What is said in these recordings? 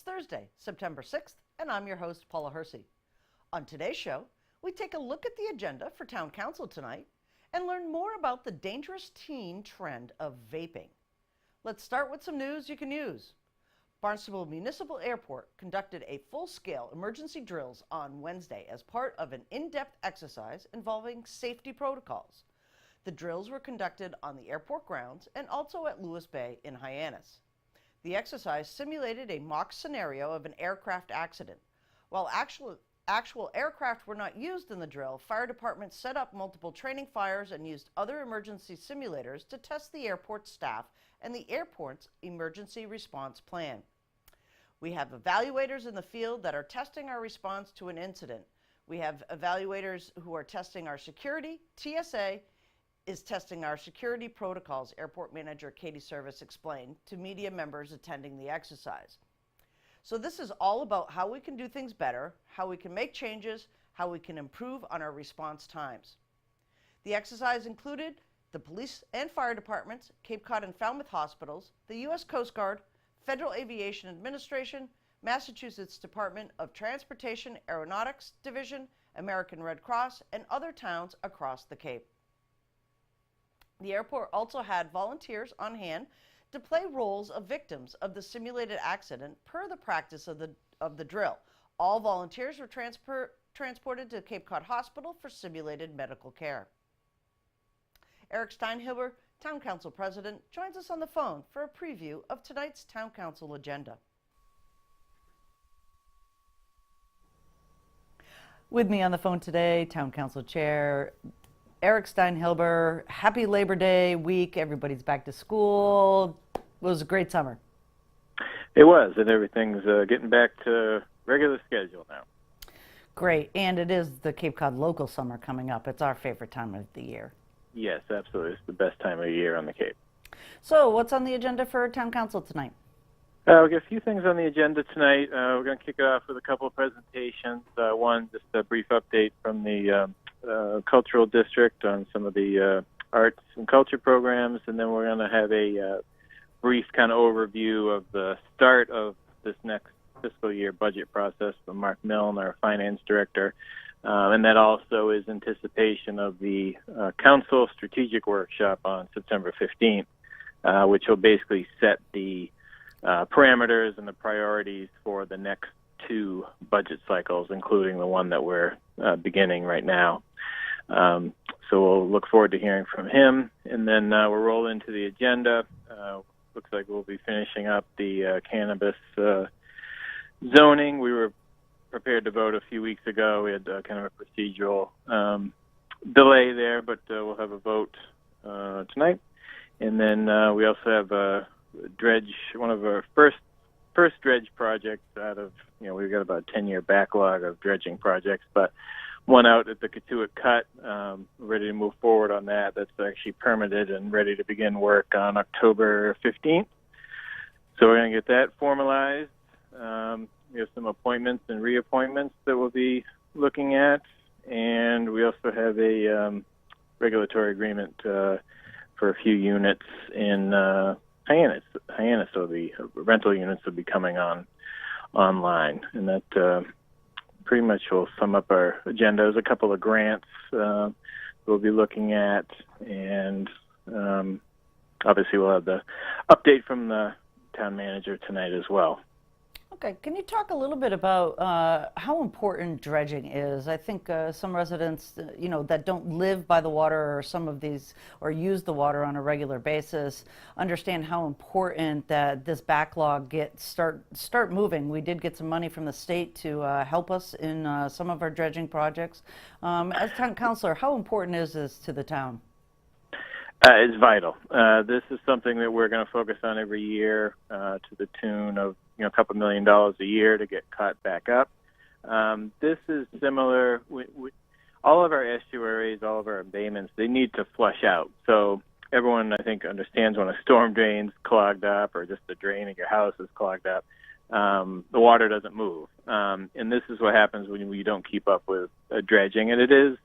Thursday, September 6th, and I'm your host, Paula Hersey. On today's show, we take a look at the agenda for Town Council tonight and learn more about the dangerous teen trend of vaping. Let's start with some news you can use. Barnstable Municipal Airport conducted a full-scale emergency drills on Wednesday as part of an in-depth exercise involving safety protocols. The drills were conducted on the airport grounds and also at Lewis Bay in Hyannis. The exercise simulated a mock scenario of an aircraft accident. While actual aircraft were not used in the drill, fire departments set up multiple training fires and used other emergency simulators to test the airport staff and the airport's emergency response plan. We have evaluators in the field that are testing our response to an incident. We have evaluators who are testing our security. TSA is testing our security protocols, Airport Manager Katie Service explained to media members attending the exercise. So this is all about how we can do things better, how we can make changes, how we can improve on our response times. The exercise included the police and fire departments, Cape Cod and Falmouth hospitals, the U.S. Coast Guard, Federal Aviation Administration, Massachusetts Department of Transportation Aeronautics Division, American Red Cross, and other towns across the Cape. The airport also had volunteers on hand to play roles of victims of the simulated accident per the practice of the drill. All volunteers were transported to Cape Cod Hospital for simulated medical care. Eric Steinhilber, Town Council President, joins us on the phone for a preview of tonight's Town Council agenda. With me on the phone today, Town Council Chair Eric Steinhilber. Happy Labor Day week. Everybody's back to school. It was a great summer. It was, and everything's getting back to regular schedule now. Great, and it is the Cape Cod local summer coming up. It's our favorite time of the year. Yes, absolutely. It's the best time of year on the Cape. So what's on the agenda for Town Council tonight? We've got a few things on the agenda tonight. We're going to kick it off with a couple of presentations. One, just a brief update from the cultural district on some of the arts and culture programs, and then we're going to have a brief kind of overview of the start of this next fiscal year budget process from Mark Milne, our finance director, and that also is anticipation of the council strategic workshop on September 15th, which will basically set the parameters and the priorities for the next two budget cycles, including the one that we're beginning right now. So we'll look forward to hearing from him, and then we'll roll into the agenda. Looks like we'll be finishing up the cannabis zoning. We were prepared to vote a few weeks ago. We had kind of a procedural delay there, but we'll have a vote tonight. And then we also have a dredge, one of our first dredge projects out of, we've got about a 10-year backlog of dredging projects, but one out at the Katuitt Cut, ready to move forward on that. That's actually permitted and ready to begin work on October 15th. So we're going to get that formalized. We have some appointments and reappointments that we'll be looking at, and we also have a regulatory agreement for a few units in Hyannis. So the rental units will be coming online, and that pretty much will sum up our agenda. There's a couple of grants we'll be looking at, and obviously we'll have the update from the town manager tonight as well. Okay, can you talk a little bit about how important dredging is? I think some residents, that don't live by the water or some of these, or use the water on a regular basis, understand how important that this backlog start moving. We did get some money from the state to help us in some of our dredging projects. As town councilor, how important is this to the town? It's vital. This is something that we're going to focus on every year to the tune of a couple $1 million a year to get caught back up. This is similar. All of our estuaries, all of our embayments, they need to flush out. So everyone, I think, understands when a storm drain's clogged up or just the drain in your house is clogged up, the water doesn't move. And this is what happens when you don't keep up with dredging. And it is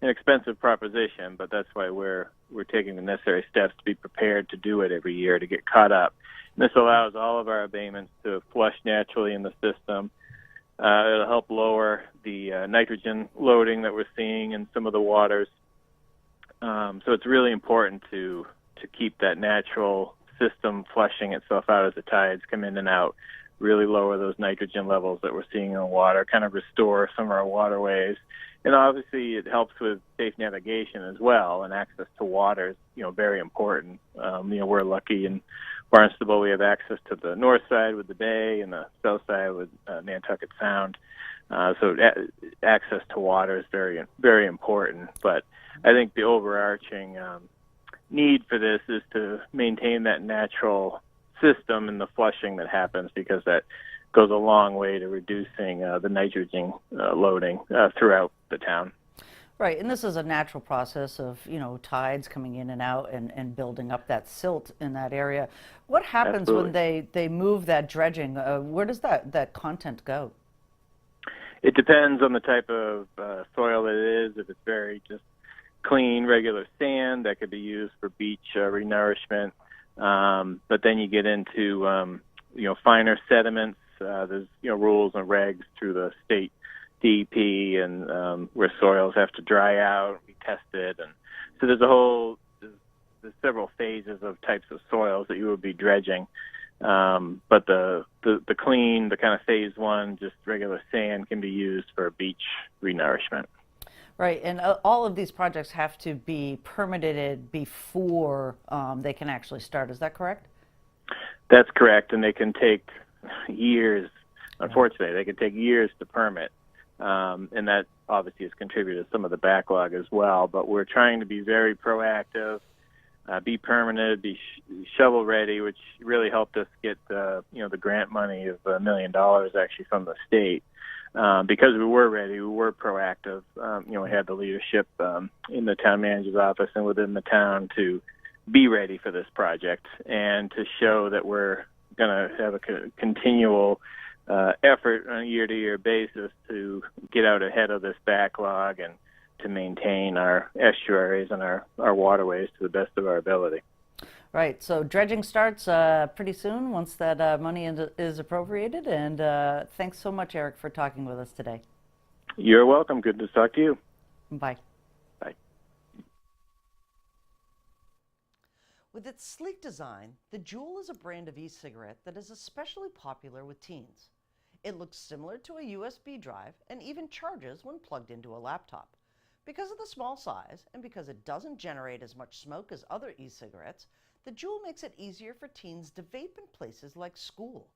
an expensive proposition, but that's why we're taking the necessary steps to be prepared to do it every year to get caught up. This allows all of our abatements to flush naturally in the system. It'll help lower the nitrogen loading that we're seeing in some of the waters. So it's really important to keep that natural system flushing itself out as the tides come in and out, really lower those nitrogen levels that we're seeing in the water, kind of restore some of our waterways. And obviously it helps with safe navigation as well, and access to water is, very important. We're lucky in Barnstable, we have access to the north side with the bay and the south side with Nantucket Sound. So access to water is very, very important. But I think the overarching need for this is to maintain that natural system and the flushing that happens, because that goes a long way to reducing the nitrogen loading throughout the town. Right, and this is a natural process of, tides coming in and out and building up that silt in that area. What happens Absolutely. when they move that dredging? Where does that content go? It depends on the type of soil it is. If it's very just clean, regular sand, that could be used for beach renourishment. But then you get into, finer sediments. There's, rules and regs through the state DEP and where soils have to dry out and be tested. And so there's several phases of types of soils that you would be dredging. But the clean, the kind of phase one, just regular sand can be used for beach renourishment. Right, and all of these projects have to be permitted before they can actually start. Is that correct? That's correct, and they can take years. Unfortunately, they can take years to permit, and that obviously has contributed to some of the backlog as well. But we're trying to be very proactive, be permitted, be shovel ready, which really helped us get the grant money of $1 million actually from the state. Because we were ready, we were proactive. We had the leadership in the town manager's office and within the town to be ready for this project and to show that we're going to have a continual effort on a year-to-year basis to get out ahead of this backlog and to maintain our estuaries and our waterways to the best of our ability. Right, so dredging starts pretty soon once that money is appropriated, and thanks so much, Eric, for talking with us today. You're welcome. Good to talk to you. Bye. Bye. With its sleek design, the Juul is a brand of e-cigarette that is especially popular with teens. It looks similar to a USB drive and even charges when plugged into a laptop. Because of the small size and because it doesn't generate as much smoke as other e-cigarettes, the Juul makes it easier for teens to vape in places like school.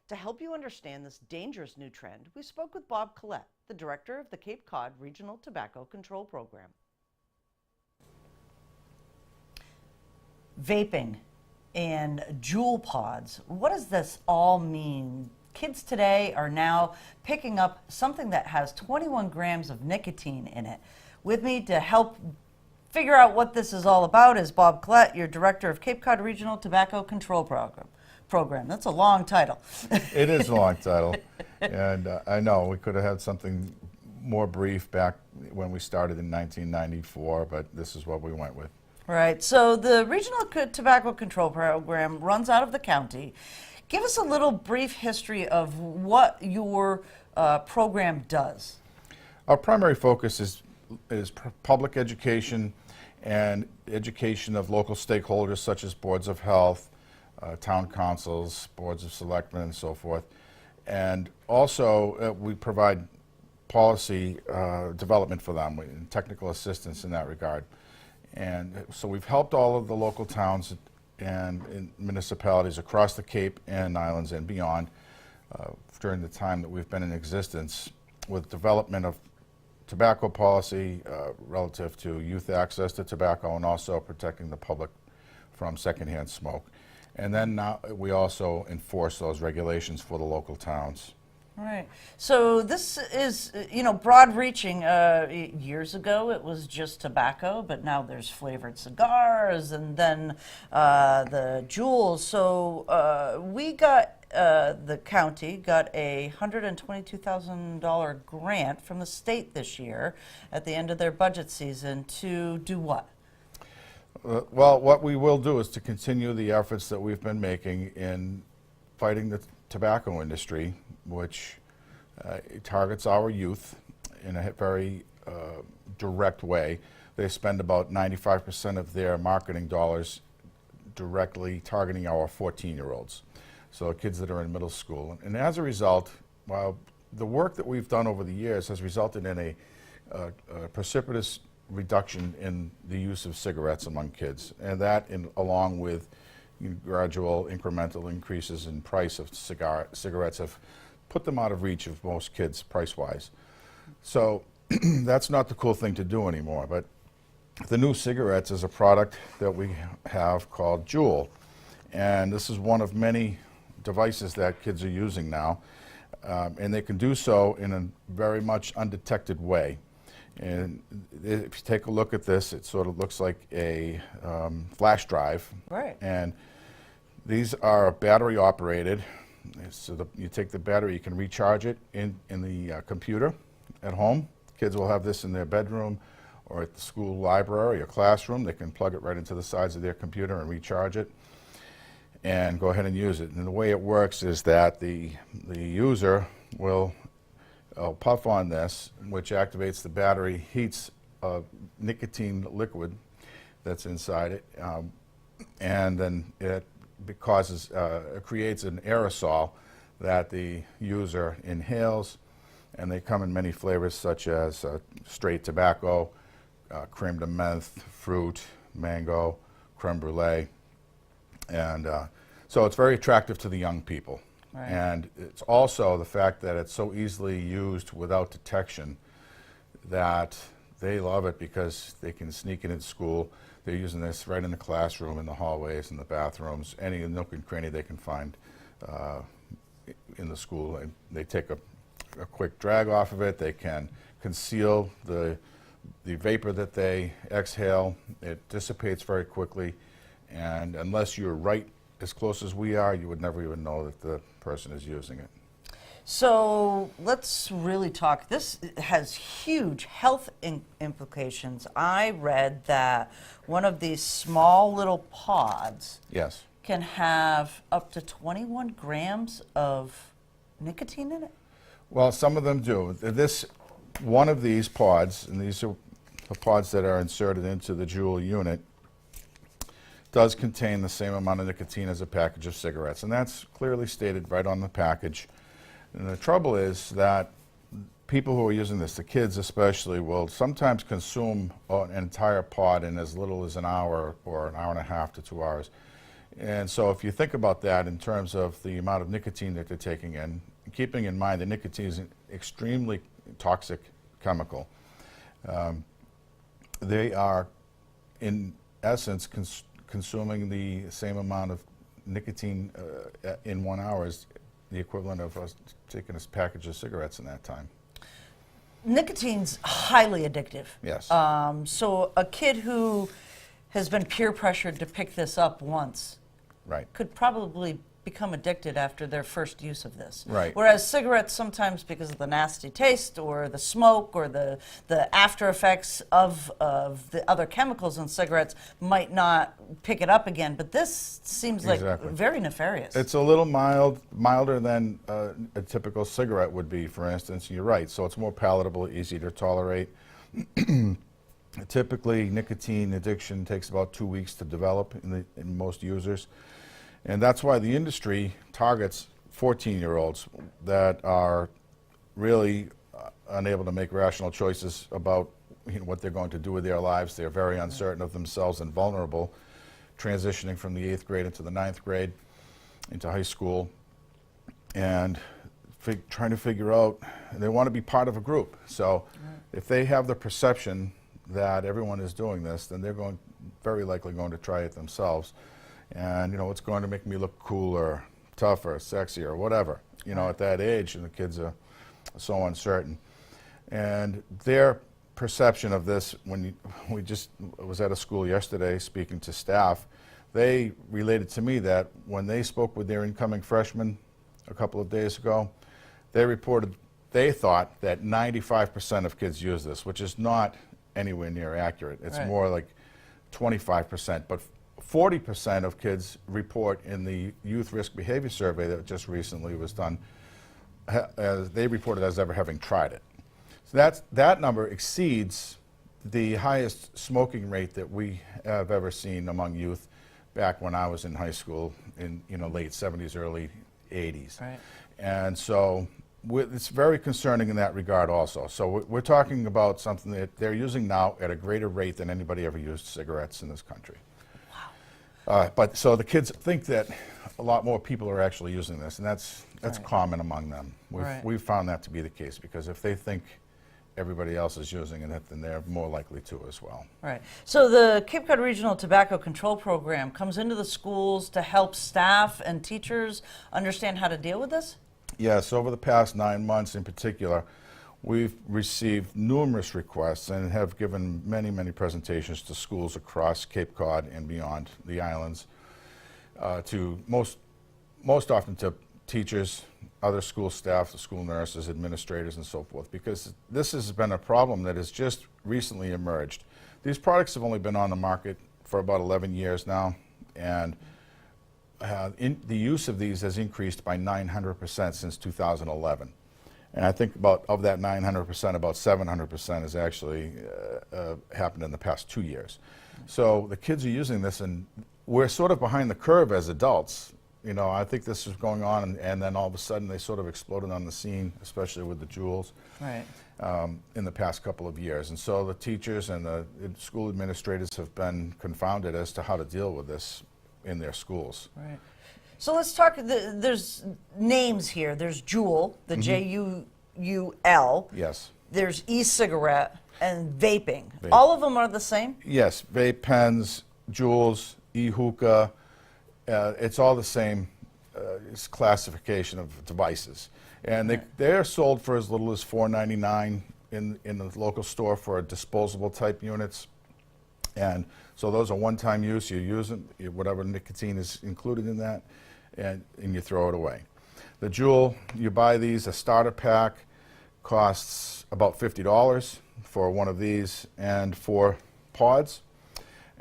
To help you understand this dangerous new trend, we spoke with Bob Collette, the director of the Cape Cod Regional Tobacco Control Program. Vaping and Juul pods, what does this all mean? Kids today are now picking up something that has 21 grams of nicotine in it. With me to help figure out what this is all about is Bob Collette, your director of Cape Cod Regional Tobacco Control Program. That's a long title. It is a long title, and I know we could have had something more brief back when we started in 1994, but this is what we went with. Right, so the Regional Tobacco Control Program runs out of the county. Give us a little brief history of what your program does. Our primary focus is public education and education of local stakeholders such as boards of health, town councils, boards of selectmen, and so forth. And also we provide policy development for them and technical assistance in that regard. And so we've helped all of the local towns and municipalities across the Cape and Islands and beyond during the time that we've been in existence with development of tobacco policy relative to youth access to tobacco and also protecting the public from secondhand smoke. And then now we also enforce those regulations for the local towns. All right. So this is, broad-reaching. Years ago, it was just tobacco, but now there's flavored cigars, and then the Juuls. So the county got a $122,000 grant from the state this year at the end of their budget season to do what? Well, what we will do is to continue the efforts that we've been making in fighting the tobacco industry, which targets our youth in a very direct way. They spend about 95% of their marketing dollars directly targeting our 14-year-olds, so kids that are in middle school. And as a result, while the work that we've done over the years has resulted in a precipitous reduction in the use of cigarettes among kids, and that along with gradual incremental increases in price of cigarettes have put them out of reach of most kids price-wise. So that's not the cool thing to do anymore. But the new cigarettes is a product that we have called Juul, and this is one of many devices that kids are using now, and they can do so in a very much undetected way. And if you take a look at this, it sort of looks like a flash drive. Right. And these are battery operated. So you take the battery, you can recharge it in the computer at home. Kids will have this in their bedroom or at the school library or classroom. They can plug it right into the sides of their computer and recharge it and go ahead and use it. And the way it works is that the user will puff on this, which activates the battery, heats a nicotine liquid that's inside it, and then it creates an aerosol that the user inhales, and they come in many flavors such as straight tobacco, creme de menthe, fruit, mango, creme brulee, and so it's very attractive to the young people. Right. And it's also the fact that it's so easily used without detection that they love it because they can sneak it in school. They're using this right in the classroom, in the hallways, in the bathrooms, any nook and cranny they can find in the school. And they take a quick drag off of it. They can conceal the vapor that they exhale. It dissipates very quickly, and unless you're right as close as we are, you would never even know that the person is using it. So let's really talk. This has huge health implications. I read that one of these small little pods Yes. can have up to 21 grams of nicotine in it. Well, some of them do. One of these pods, and these are the pods that are inserted into the Juul unit, does contain the same amount of nicotine as a package of cigarettes, and that's clearly stated right on the package. And the trouble is that people who are using this, the kids especially, will sometimes consume an entire pod in as little as an hour or an hour and a half to 2 hours. And so if you think about that in terms of the amount of nicotine that they're taking in, keeping in mind that nicotine is an extremely toxic chemical, they are in essence consuming the same amount of nicotine in 1 hour as the equivalent of us taking a package of cigarettes in that time. Nicotine's highly addictive. Yes. So a kid who has been peer pressured to pick this up once Right. could probably become addicted after their first use of this. Right. Whereas cigarettes, sometimes because of the nasty taste or the smoke or the after effects of the other chemicals in cigarettes, might not pick it up again. But this seems like Exactly. very nefarious. It's a little milder than a typical cigarette would be, for instance. You're right. So it's more palatable, easy to tolerate. Typically, nicotine addiction takes about 2 weeks to develop in most users. And that's why the industry targets 14-year-olds that are really unable to make rational choices about what they're going to do with their lives. They're very uncertain of themselves and vulnerable, transitioning from the 8th grade into the 9th grade, into high school, and trying to figure out, they want to be part of a group. So if they have the perception that everyone is doing this, then they're very likely going to try it themselves. And it's going to make me look cooler, tougher, sexier, whatever, at that age, and the kids are so uncertain. And their perception of this, we just was at a school yesterday speaking to staff, they related to me that when they spoke with their incoming freshmen a couple of days ago, they reported they thought that 95% of kids use this, which is not anywhere near accurate. It's Right. more like 25%, but 40% of kids report in the Youth Risk Behavior Survey that just recently was done, as they reported as ever having tried it. So that number exceeds the highest smoking rate that we have ever seen among youth back when I was in high school in late 70s, early 80s. Right. And so it's very concerning in that regard also. So we're talking about something that they're using now at a greater rate than anybody ever used cigarettes in this country. Wow. But so the kids think that a lot more people are actually using this, and that's Right. common among them. Right. We've found that to be the case, because if they think everybody else is using it, then they're more likely to as well. Right. So the Cape Cod Regional Tobacco Control Program comes into the schools to help staff and teachers understand how to deal with this? Yes, over the past 9 months in particular, we've received numerous requests and have given many, many presentations to schools across Cape Cod and beyond the islands, to most often to teachers, other school staff, the school nurses, administrators, and so forth, because this has been a problem that has just recently emerged. These products have only been on the market for about 11 years now, and the use of these has increased by 900% since 2011. And I think of that 900%, about 700% has actually happened in the past 2 years. So the kids are using this, and we're sort of behind the curve as adults. I think this was going on, and then all of a sudden they sort of exploded on the scene, especially with the Juuls, Right. in the past couple of years. And so the teachers and the school administrators have been confounded as to how to deal with this in their schools. Right. So let's talk, there's names here. There's Juul, the Juul. Yes. There's e-cigarette and vaping. Vape. All of them are the same? Yes, vape pens, Juuls, e-hookah, it's all the same it's classification of devices. And they're sold for as little as $4.99 in the local store for disposable type units. And so those are one-time use. You use them, whatever nicotine is included in that, and you throw it away. The Juul, you buy these, a starter pack costs about $50 for one of these and 4 pods.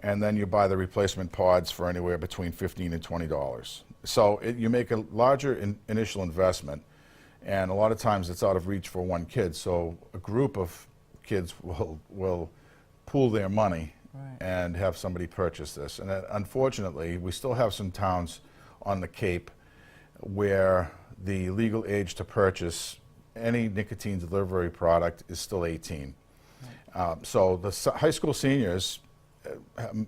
And then you buy the replacement pods for anywhere between $15 and $20. So you make a larger initial investment, and a lot of times it's out of reach for one kid. So a group of kids will pool their money and have somebody purchase this. And unfortunately, we still have some towns on the Cape where the legal age to purchase any nicotine delivery product is still 18. So the high school seniors,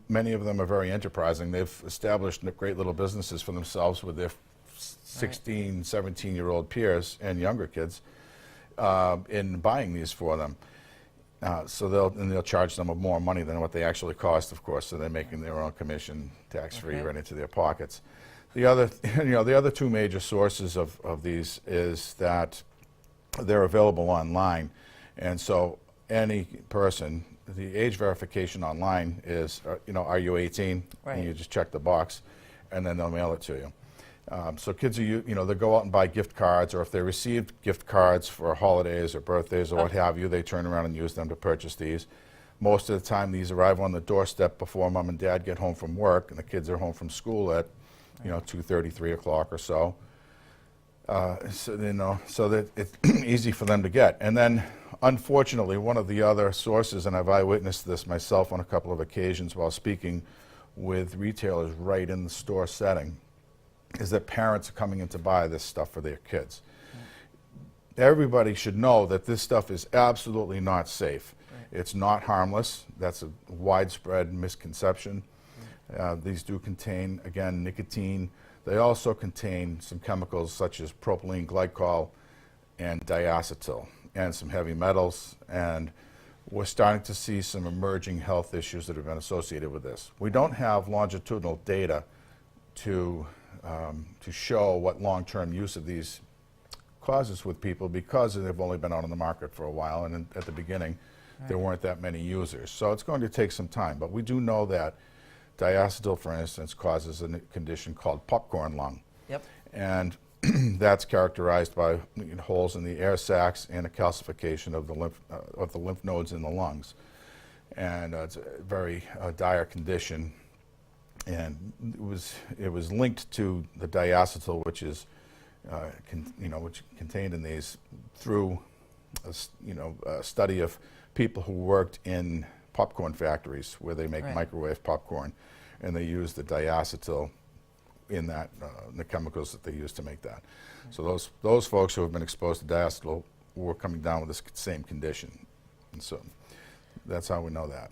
many of them are very enterprising. They've established great little businesses for themselves with their 16, 17-year-old peers and younger kids in buying these for them. So they'll charge them more money than what they actually cost, of course, so they're making their own commission tax-free right into their pockets. The other, the other 2 major sources of these is that they're available online, and so any person, the age verification online is, are you 18? Right. And you just check the box, and then they'll mail it to you. So kids are, they go out and buy gift cards, or if they received gift cards for holidays or birthdays or what have you, they turn around and use them to purchase these. Most of the time, these arrive on the doorstep before mom and dad get home from work, and the kids are home from school at, 2:30, 3 o'clock or so. So that it's easy for them to get. And then, unfortunately, one of the other sources, and I've eyewitnessed this myself on a couple of occasions while speaking with retailers right in the store setting, is that parents are coming in to buy this stuff for their kids. Everybody should know that this stuff is absolutely not safe. It's not harmless. That's a widespread misconception. These do contain, again, nicotine. They also contain some chemicals such as propylene glycol and diacetyl, and some heavy metals, and we're starting to see some emerging health issues that have been associated with this. We don't have longitudinal data to show what long-term use of these causes with people, because they've only been out on the market for a while, and at the beginning there weren't that many users. So it's going to take some time, but we do know that diacetyl, for instance, causes a condition called popcorn lung. Yep. And that's characterized by holes in the air sacs and a calcification of the lymph nodes in the lungs. and it's a very dire condition. And it was linked to the diacetyl, which is which contained in these through a study of people who worked in popcorn factories where they make microwave popcorn, and they use the diacetyl in that the chemicals that they use to make that. So those folks who have been exposed to diacetyl were coming down with this same condition, and so that's how we know that.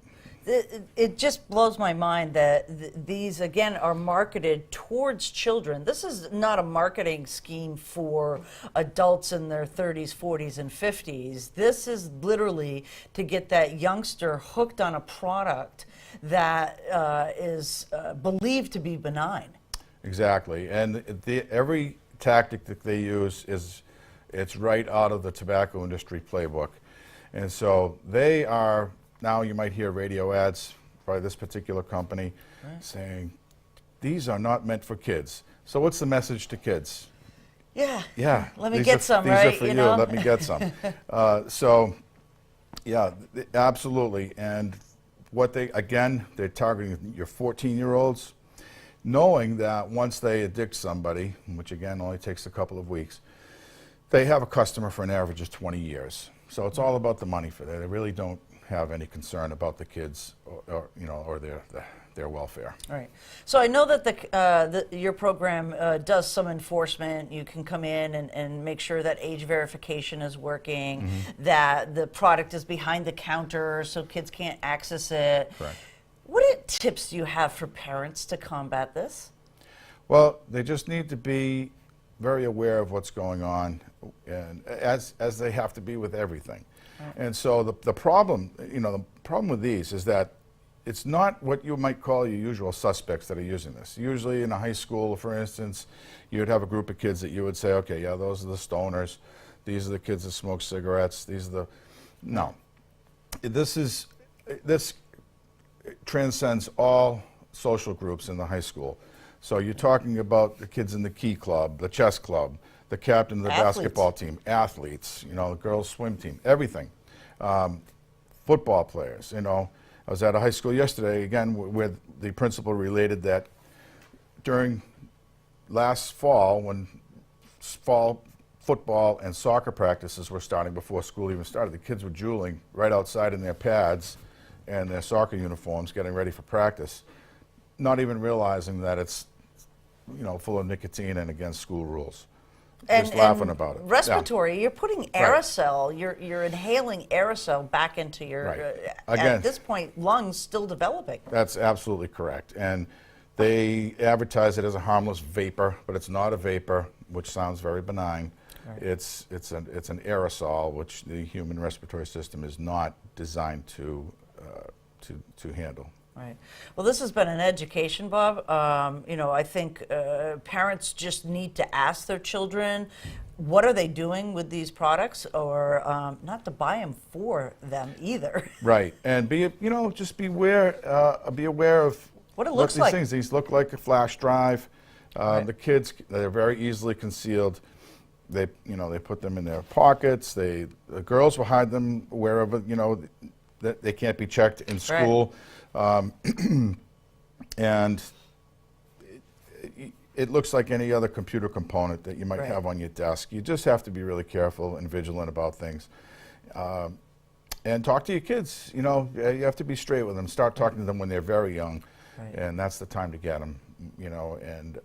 It just blows my mind that these, again, are marketed towards children. This is not a marketing scheme for adults in their 30s, 40s, and 50s. This is literally to get that youngster hooked on a product that is believed to be benign. Exactly, and every tactic that they use it's right out of the tobacco industry playbook. And so they are, now you might hear radio ads by this particular company saying, these are not meant for kids. So what's the message to kids? Yeah. Let me get some, right? These are for you, let me get some. So, yeah, absolutely. And what they're targeting your 14-year-olds, knowing that once they addict somebody, which again only takes a couple of weeks, they have a customer for an average of 20 years. So it's all about the money for that. They really don't have any concern about the kids or their welfare. Right. So I know that your program does some enforcement. You can come in and make sure that age verification is working, that the product is behind the counter so kids can't access it. Correct. What tips do you have for parents to combat this? Well, they just need to be very aware of what's going on, and as they have to be with everything. Right. And so the problem with these is that it's not what you might call your usual suspects that are using this. Usually in a high school, for instance, you'd have a group of kids that you would say, okay, yeah, those are the stoners. These are the kids that smoke cigarettes. These are the... No. This transcends all social groups in the high school. So you're talking about the kids in the key club, the chess club, the captain of the basketball team, athletes, the girls' swim team, everything. Football players, I was at a high school yesterday, again, where the principal related that during last fall, when fall football and soccer practices were starting before school even started, the kids were drooling right outside in their pads and their soccer uniforms getting ready for practice, not even realizing that it's full of nicotine and against school rules. Just laughing about it. Respiratory, you're putting aerosol, you're inhaling aerosol back into your, at this point, lungs still developing. That's absolutely correct. And they advertise it as a harmless vapor, but it's not a vapor, which sounds very benign. Right. It's an aerosol, which the human respiratory system is not designed to handle. Right. Well, this has been an education, Bob. I think parents just need to ask their children, what are they doing with these products, or not to buy them for them either. Right. And just be aware of what it looks like. These things. These look like a flash drive. The kids, they're very easily concealed. They put them in their pockets. The girls will hide them wherever, that they can't be checked in school. Right. And it looks like any other computer component that you might have on your desk. You just have to be really careful and vigilant about things. And talk to your kids. You have to be straight with them. Start talking to them when they're very young. Right. And that's the time to get them. And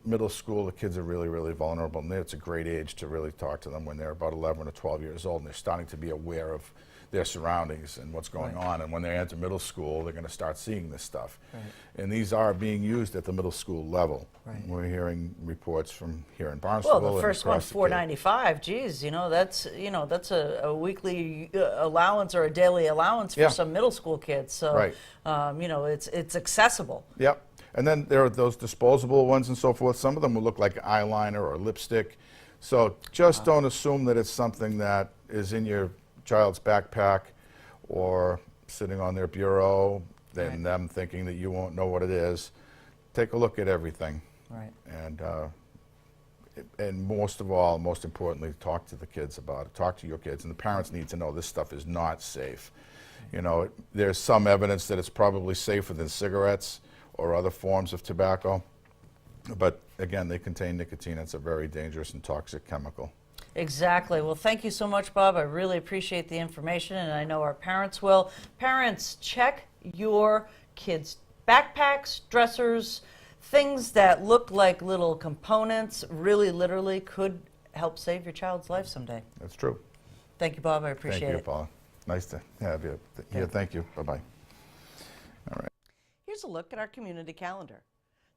middle school, the kids are really, really vulnerable. And it's a great age to really talk to them when they're about 11 or 12 years old and they're starting to be aware of their surroundings and what's going on. And when they enter middle school, they're going to start seeing this stuff. Right. And these are being used at the middle school level. Right. We're hearing reports from here in Barnstable. Well, the first one's $4.95. Geez, that's a weekly allowance or a daily allowance for some middle school kids. So, it's accessible. Yep. And then there are those disposable ones and so forth. Some of them will look like eyeliner or lipstick. So just don't assume that it's something that is in your child's backpack or sitting on their bureau, then them thinking that you won't know what it is. Take a look at everything. Right. And and most of all, most importantly, talk to the kids about it. Talk to your kids, and the parents need to know this stuff is not safe. You know, there's some evidence that it's probably safer than cigarettes or other forms of tobacco, but again, they contain nicotine. It's a very dangerous and toxic chemical. Exactly. Well, thank you so much, Bob. I really appreciate the information, and I know our parents will. Parents, check your kids' backpacks, dressers, things that look like little components, really literally could help save your child's life someday. That's true. Thank you, Bob. I appreciate Thank you, it. Paula. Nice to have you here. Thank you. Bye-bye. All right. Here's a look at our community calendar.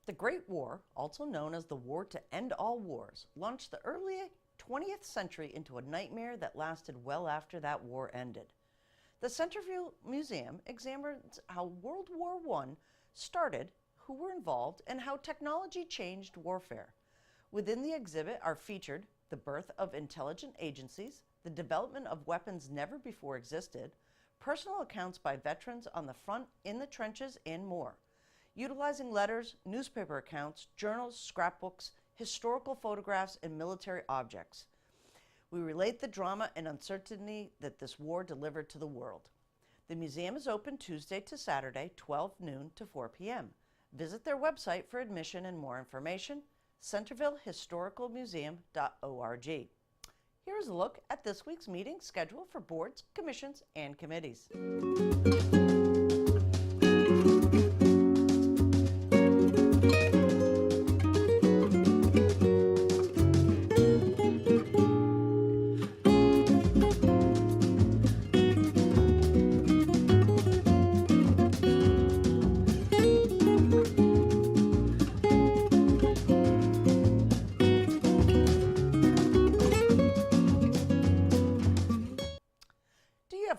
The Great War, also known as the War to End All Wars, launched the early 20th century into a nightmare that lasted well after that war ended. The Centerville Museum examines how World War I started, who were involved, and how technology changed warfare. Within the exhibit are featured the birth of intelligent agencies, the development of weapons never before existed, personal accounts by veterans on the front, in the trenches, and more. Utilizing letters, newspaper accounts, journals, scrapbooks, historical photographs, and military objects, we relate the drama and uncertainty that this war delivered to the world. The museum is open Tuesday to Saturday, 12 noon to 4 p.m. Visit their website for admission and more information, centervillehistoricalmuseum.org. Here is a look at this week's meeting schedule for boards, commissions, and committees.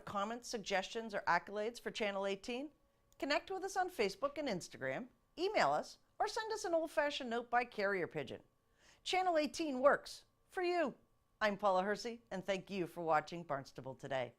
Comments, suggestions, or accolades for Channel 18? Connect with us on Facebook and Instagram, email us, or send us an old-fashioned note by carrier pigeon. Channel 18 works for you. I'm Paula Hersey, and thank you for watching Barnstable Today.